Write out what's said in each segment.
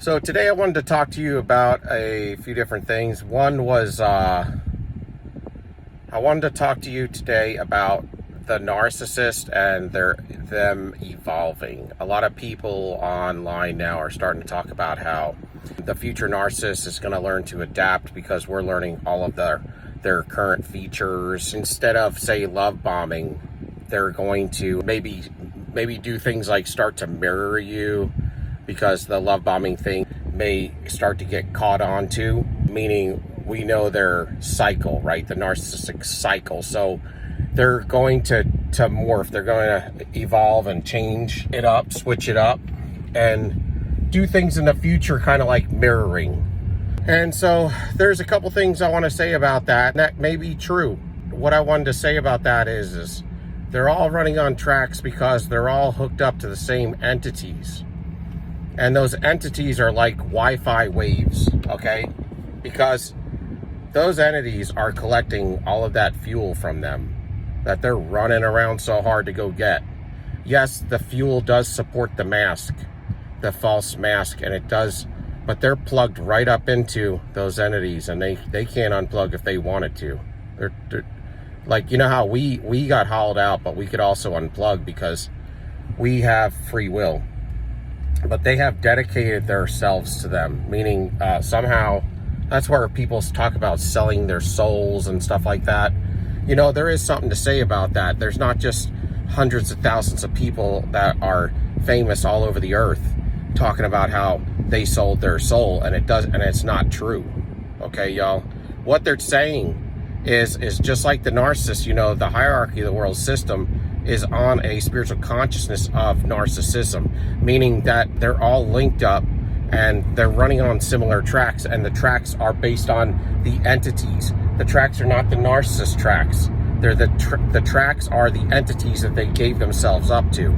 So today I wanted to talk to you about a few different things. One was I wanted to talk to you today about the narcissist and them evolving. A lot of people online now are starting to talk about how the future narcissist is going to learn to adapt because we're learning all of their current features. Instead of, say, love bombing, they're going to maybe do things like start to mirror you, because the love bombing thing may start to get caught on to, meaning we know their cycle, right? The narcissistic cycle. So they're going to morph. They're going to evolve and change it up, switch it up, and do things in the future kind of like mirroring. And so there's a couple things I want to say about that. And that may be true. What I wanted to say about that is they're all running on tracks because they're all hooked up to the same entities. And those entities are like Wi-Fi waves, okay? Because those entities are collecting all of that fuel from them that they're running around so hard to go get. Yes, the fuel does support the mask, the false mask, and it does, but they're plugged right up into those entities, and they can't unplug if they wanted to. They're like, you know how we got hollowed out, but we could also unplug because we have free will. But they have dedicated themselves to them, meaning somehow that's where people talk about selling their souls and stuff like that. You know, there is something to say about that. There's not just hundreds of thousands of people that are famous all over the earth talking about how they sold their soul, and it's not true. Okay, y'all. What they're saying is just like the narcissist, you know, the hierarchy of the world system is on a spiritual consciousness of narcissism, meaning that they're all linked up and they're running on similar tracks, and the tracks are based on the entities. The tracks are not the narcissist tracks. They're the tracks are the entities that they gave themselves up to.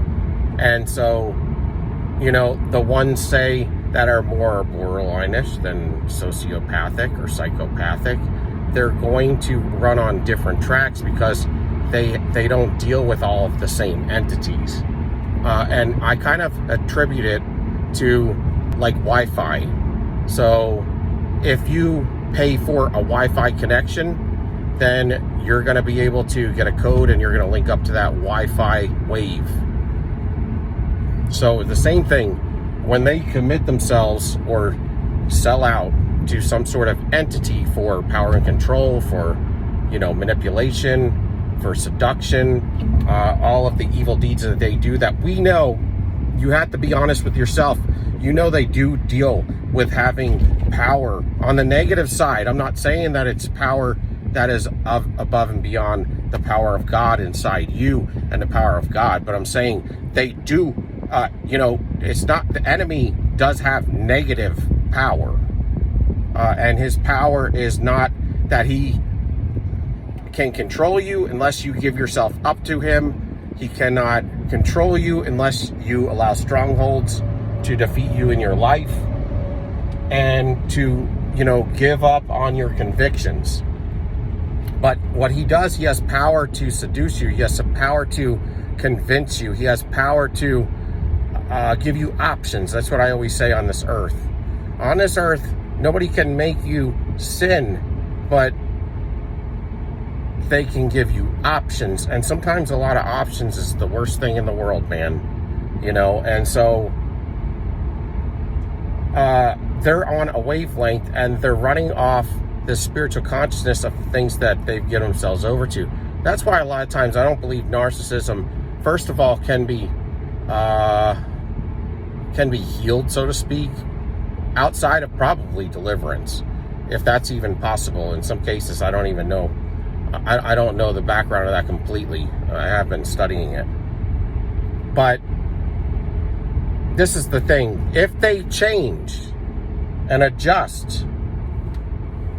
And so, you know, the ones, say, that are more borderline-ish than sociopathic or psychopathic, they're going to run on different tracks because they don't deal with all of the same entities. And I kind of attribute it to like Wi-Fi. So if you pay for a Wi-Fi connection, then you're going to be able to get a code and you're going to link up to that Wi-Fi wave. So the same thing, when they commit themselves or sell out to some sort of entity for power and control, for, you know, manipulation, for seduction, all of the evil deeds that they do, that we know, you have to be honest with yourself. You know, they do deal with having power on the negative side. I'm not saying that it's power that is above and beyond the power of God inside you and the power of God, but I'm saying they do, you know, it's not, the enemy does have negative power, and his power is not that he can control you unless you give yourself up to him. He cannot control you unless you allow strongholds to defeat you in your life and to, you know, give up on your convictions. But what he does, he has power to seduce you. He has some power to convince you. He has power to give you options. That's what I always say on this earth. On this earth, nobody can make you sin, but they can give you options. And sometimes a lot of options is the worst thing in the world, man. You know, and so they're on a wavelength and they're running off the spiritual consciousness of things that they've given themselves over to. That's why a lot of times I don't believe narcissism, first of all, can be healed, so to speak, outside of probably deliverance, if that's even possible. In some cases, I don't even know. I don't know the background of that completely. I have been studying it. But this is the thing. If they change and adjust,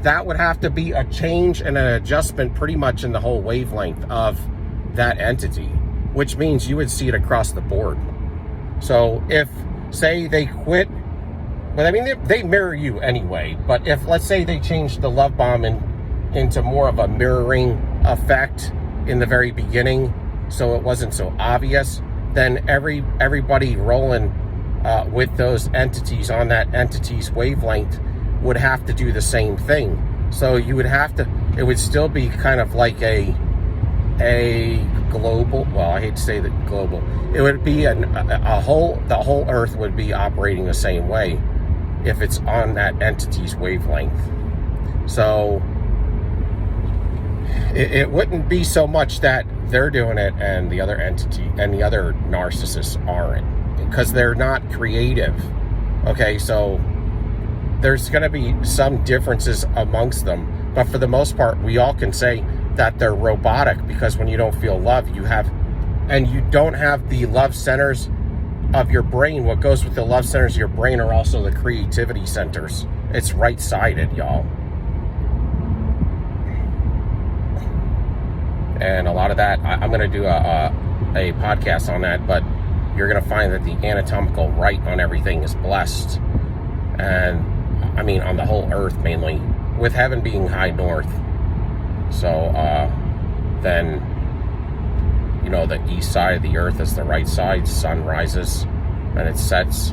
that would have to be a change and an adjustment pretty much in the whole wavelength of that entity, which means you would see it across the board. So if, say, they quit, well, I mean, they mirror you anyway, but if, let's say, they change the love bomb into more of a mirroring effect in the very beginning, so it wasn't so obvious, then everybody rolling with those entities on that entity's wavelength would have to do the same thing. So you would have to, it would still be kind of like a global, well, I hate to say that global, it would be the whole earth would be operating the same way if it's on that entity's wavelength. So it wouldn't be so much that they're doing it and the other entity and the other narcissists aren't, because they're not creative. Okay, so there's going to be some differences amongst them, but for the most part, we all can say that they're robotic, because when you don't feel love, you don't have the love centers of your brain. What goes with the love centers of your brain are also the creativity centers. It's right-sided, y'all. And a lot of that, I'm going to do a podcast on that, but you're going to find that the anatomical right on everything is blessed. And I mean, on the whole earth mainly, with heaven being high north. So then, you know, the east side of the earth is the right side. Sun rises and it sets,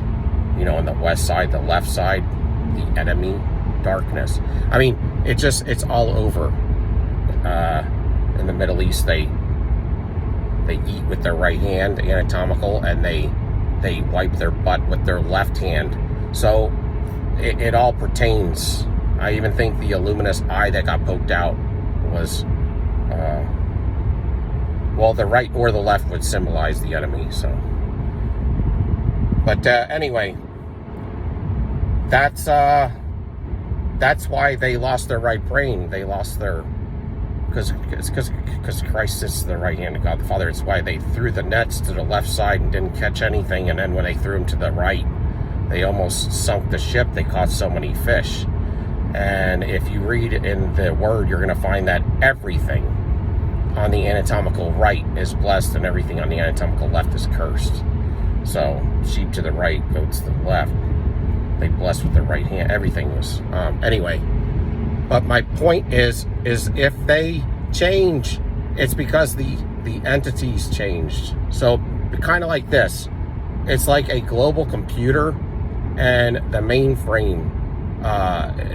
you know, on the west side, the left side, the enemy, darkness. I mean, it's all over. In the Middle East, they eat with their right hand, anatomical, and they wipe their butt with their left hand. So it all pertains. I even think the luminous eye that got poked out was, well, the right or the left would symbolize the enemy. So, but anyway, that's why they lost their right brain. They lost their, because Christ sits to the right hand of God the Father. It's why they threw the nets to the left side and didn't catch anything, and then when they threw them to the right, they almost sunk the ship. They caught so many fish. And if you read in the Word, you're going to find that everything on the anatomical right is blessed and everything on the anatomical left is cursed. So sheep to the right, goats to the left. They blessed with their right hand. Everything was anyway. But my point is if they change, it's because the entities changed. So kind of like this, it's like a global computer, and the mainframe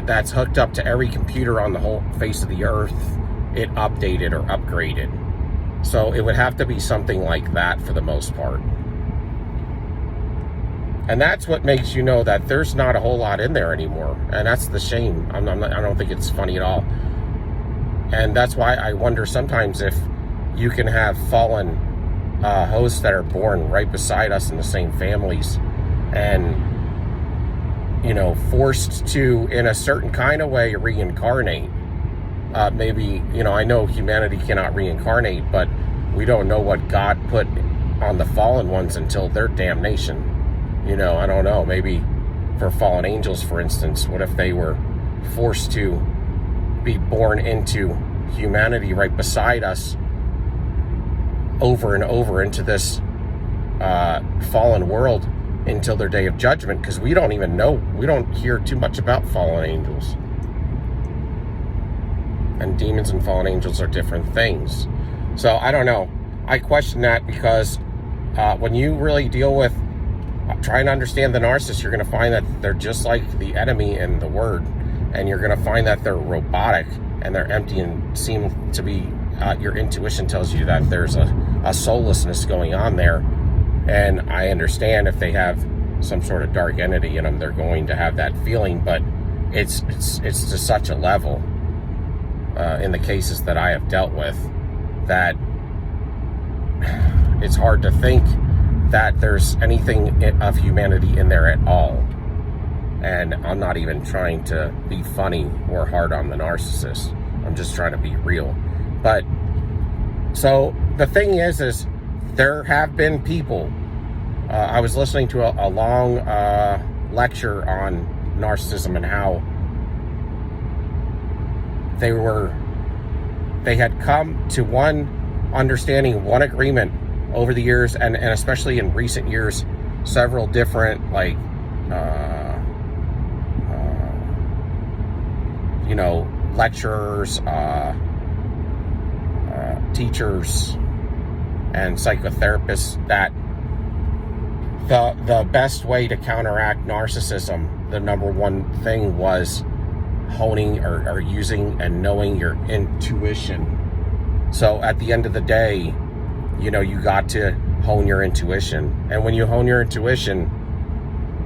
that's hooked up to every computer on the whole face of the earth, it updated or upgraded. So it would have to be something like that for the most part. And that's what makes you know that there's not a whole lot in there anymore. And that's the shame. I don't think it's funny at all. And that's why I wonder sometimes if you can have fallen hosts that are born right beside us in the same families, and, you know, forced to, in a certain kind of way, reincarnate. Maybe, you know, I know humanity cannot reincarnate, but we don't know what God put on the fallen ones until their damnation. You know, I don't know, maybe for fallen angels, for instance, what if they were forced to be born into humanity right beside us over and over into this fallen world until their day of judgment? Because we don't even know, we don't hear too much about fallen angels. And demons and fallen angels are different things. So I don't know. I question that, because when you really deal with trying to understand the narcissist, you're going to find that they're just like the enemy in the Word, and you're going to find that they're robotic and they're empty and seem to be, your intuition tells you that there's a soullessness going on there. And I understand if they have some sort of dark entity in them, they're going to have that feeling, but it's to such a level in the cases that I have dealt with that it's hard to think that there's anything of humanity in there at all. And I'm not even trying to be funny or hard on the narcissist. I'm just trying to be real. But so the thing is there have been people. I was listening to a long lecture on narcissism and how they had come to one understanding, one agreement over the years, and especially in recent years, several different, like, you know, lecturers, teachers, and psychotherapists that the best way to counteract narcissism, the number one thing was honing or using and knowing your intuition. So at the end of the day, you know, you got to hone your intuition. And when you hone your intuition,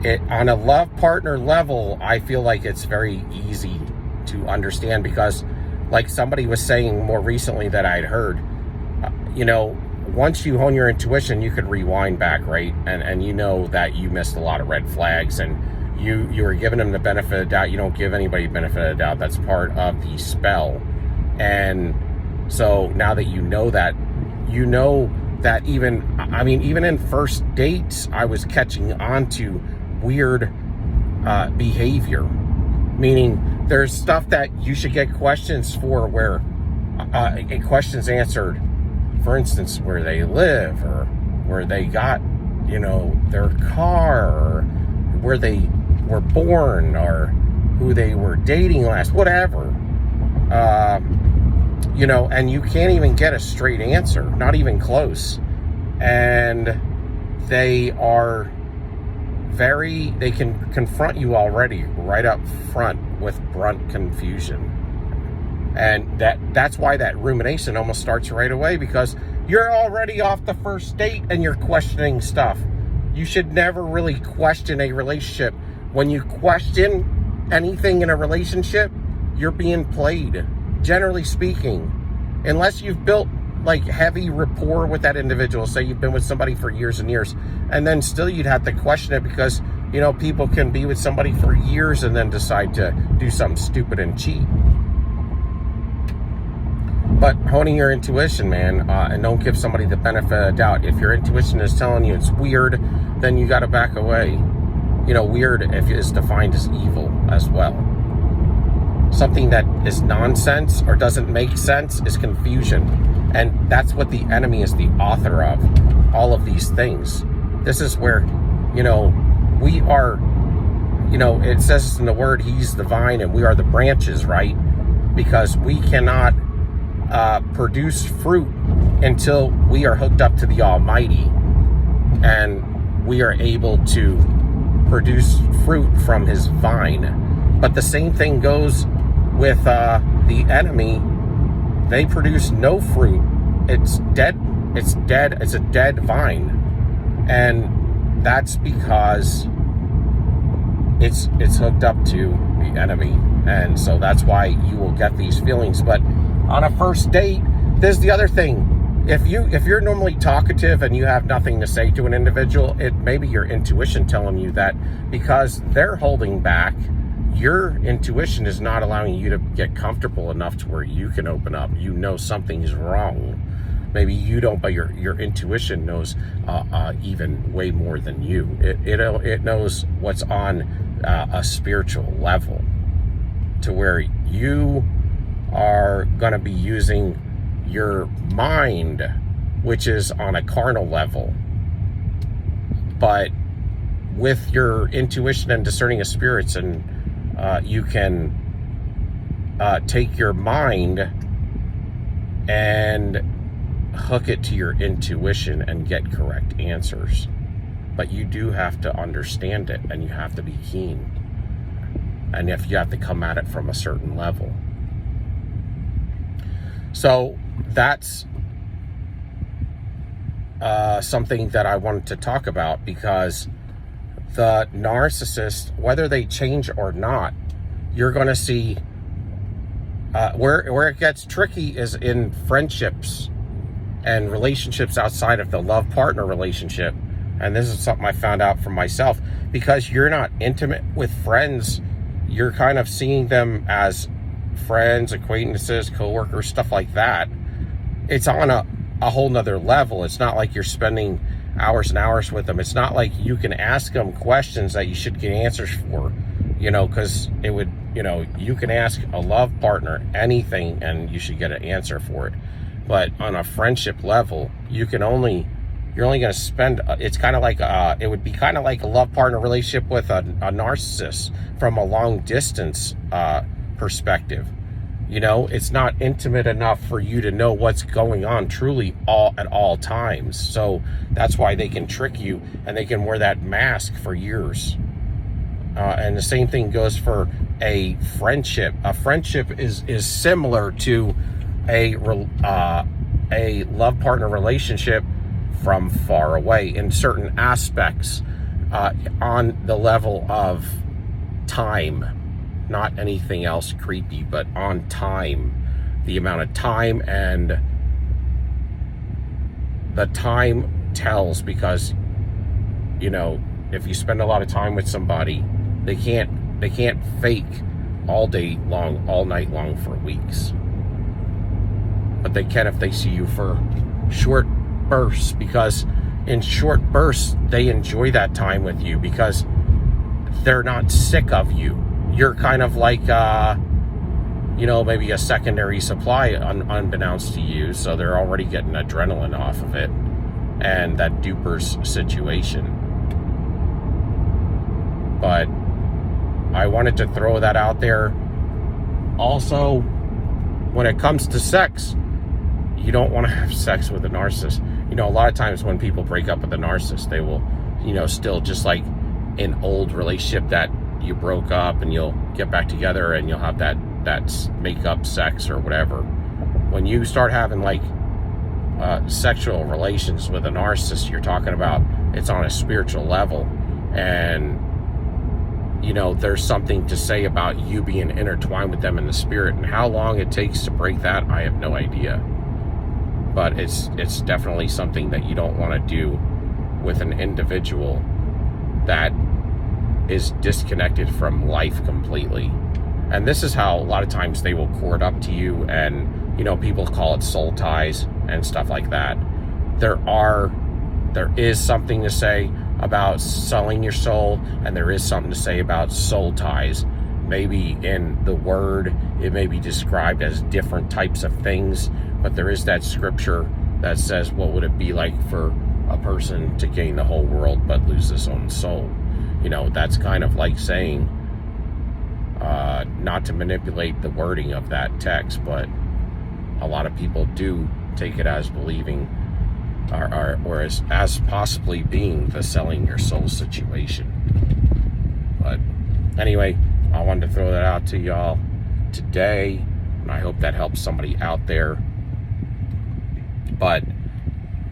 it on a love partner level, I feel like it's very easy to understand, because like somebody was saying more recently that I'd heard, you know, once you hone your intuition, you could rewind back, right? And you know that you missed a lot of red flags, and you were giving them the benefit of the doubt. You don't give anybody the benefit of the doubt. That's part of the spell. And so now that you know that even in first dates, I was catching on to weird behavior. Meaning there's stuff that you should get questions for where questions answered. For instance, where they live, or where they got, you know, their car, or where they were born, or who they were dating last, whatever. You know, and you can't even get a straight answer, not even close. And they can confront you already right up front with brunt confusion. And that's why that rumination almost starts right away, because you're already off the first date and you're questioning stuff. You should never really question a relationship. When you question anything in a relationship, you're being played, generally speaking. Unless you've built like heavy rapport with that individual, say you've been with somebody for years and years, and then still you'd have to question it, because, you know, people can be with somebody for years and then decide to do something stupid and cheat. But honing your intuition, man, and don't give somebody the benefit of the doubt. If your intuition is telling you it's weird, then you got to back away. You know, weird is defined as evil as well. Something that is nonsense or doesn't make sense is confusion. And that's what the enemy is the author of, all of these things. This is where, you know, we are, you know, it says in the word, he's the vine and we are the branches, right? Because we cannot produce fruit until we are hooked up to the Almighty, and we are able to produce fruit from his vine. But the same thing goes with the enemy. They produce no fruit. It's dead. It's dead. It's a dead vine. And that's because it's hooked up to the enemy. And so that's why you will get these feelings. But on a first date, there's the other thing. If you're normally talkative and you have nothing to say to an individual, it may be your intuition telling you that, because they're holding back. Your intuition is not allowing you to get comfortable enough to where you can open up. You know something's wrong. Maybe you don't, but your intuition knows even way more than you. It knows what's on a spiritual level, to where you are going to be using your mind, which is on a carnal level. But with your intuition and discerning of spirits, and you can take your mind and hook it to your intuition and get correct answers. But you do have to understand it, and you have to be keen. And if you have to come at it from a certain level. So that's something that I wanted to talk about, because the narcissist, whether they change or not, you're going to see where it gets tricky is in friendships and relationships outside of the love partner relationship. And this is something I found out for myself, because you're not intimate with friends. You're kind of seeing them as friends, acquaintances, coworkers, stuff like that. It's on a whole nother level. It's not like you're spending hours and hours with them. It's not like you can ask them questions that you should get answers for, you know, because it would, you know, you can ask a love partner anything and you should get an answer for it. But on a friendship level, you're only going to spend, it's kind of like, it would be kind of like a love partner relationship with a narcissist from a long distance perspective. You know, it's not intimate enough for you to know what's going on truly at all times. So that's why they can trick you, and they can wear that mask for years. And the same thing goes for a friendship. A friendship is similar to a love partner relationship from far away in certain aspects, on the level of time. Not anything else creepy, but on time. The amount of time, and the time tells, because, you know, if you spend a lot of time with somebody, they can't fake all day long, all night long for weeks. But they can if they see you for short bursts, because in short bursts, they enjoy that time with you because they're not sick of you. You're kind of like, you know, maybe a secondary supply unbeknownst to you, so they're already getting adrenaline off of it, and that dupers situation. But I wanted to throw that out there. Also, when it comes to sex, you don't want to have sex with a narcissist. You know, a lot of times when people break up with a narcissist, they will, you know, still just like an old relationship that you broke up, and you'll get back together and you'll have that make up sex or whatever. When you start having like sexual relations with a narcissist, you're talking about it's on a spiritual level, and you know, there's something to say about you being intertwined with them in the spirit. And how long it takes to break that, I have no idea. But it's definitely something that you don't want to do with an individual that is disconnected from life completely. And this is how a lot of times they will court up to you, and, you know, people call it soul ties and stuff like that. There is something to say about selling your soul, and there is something to say about soul ties. Maybe in the word, it may be described as different types of things, but there is that scripture that says, what would it be like for a person to gain the whole world but lose his own soul? You know, that's kind of like saying, not to manipulate the wording of that text, but a lot of people do take it as believing, or as possibly being the selling your soul situation. But anyway, I wanted to throw that out to y'all today, and I hope that helps somebody out there. But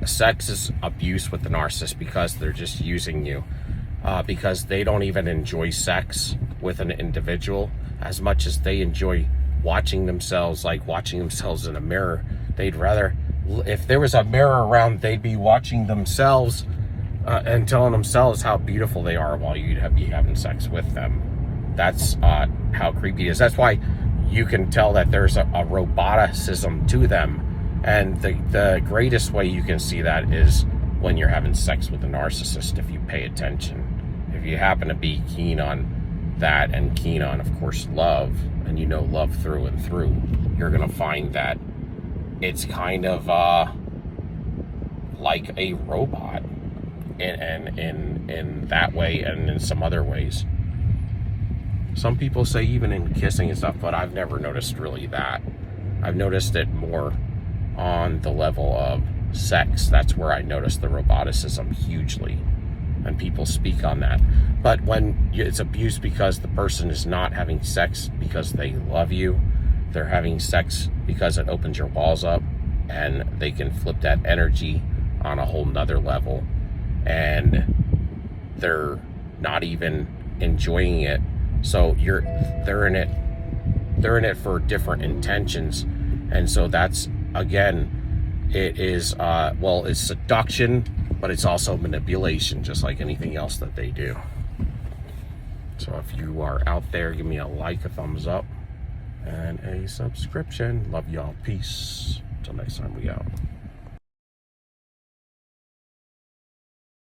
sex is abuse with the narcissist, because they're just using you, because they don't even enjoy sex with an individual as much as they enjoy watching themselves, like watching themselves in a mirror. They'd rather, if there was a mirror around, they'd be watching themselves and telling themselves how beautiful they are while you'd be having sex with them. That's how creepy it is. That's why you can tell that there's a roboticism to them. And the greatest way you can see that is when you're having sex with a narcissist, if you pay attention. If you happen to be keen on that, and keen on, of course, love, and you know love through and through, you're going to find that it's kind of like a robot in that way, and in some other ways. Some people say even in kissing and stuff, but I've never noticed really that. I've noticed it more on the level of sex. That's where I noticed the roboticism hugely, and people speak on that. But when it's abuse because the person is not having sex because they love you, they're having sex because it opens your walls up, and they can flip that energy on a whole nother level, and they're not even enjoying it. So they're in it for different intentions. And so that's, again, it is it's seduction, but it's also manipulation, just like anything else that they do. So if you are out there, give me a like, a thumbs up, and a subscription. Love y'all. Peace. Till next time, we out.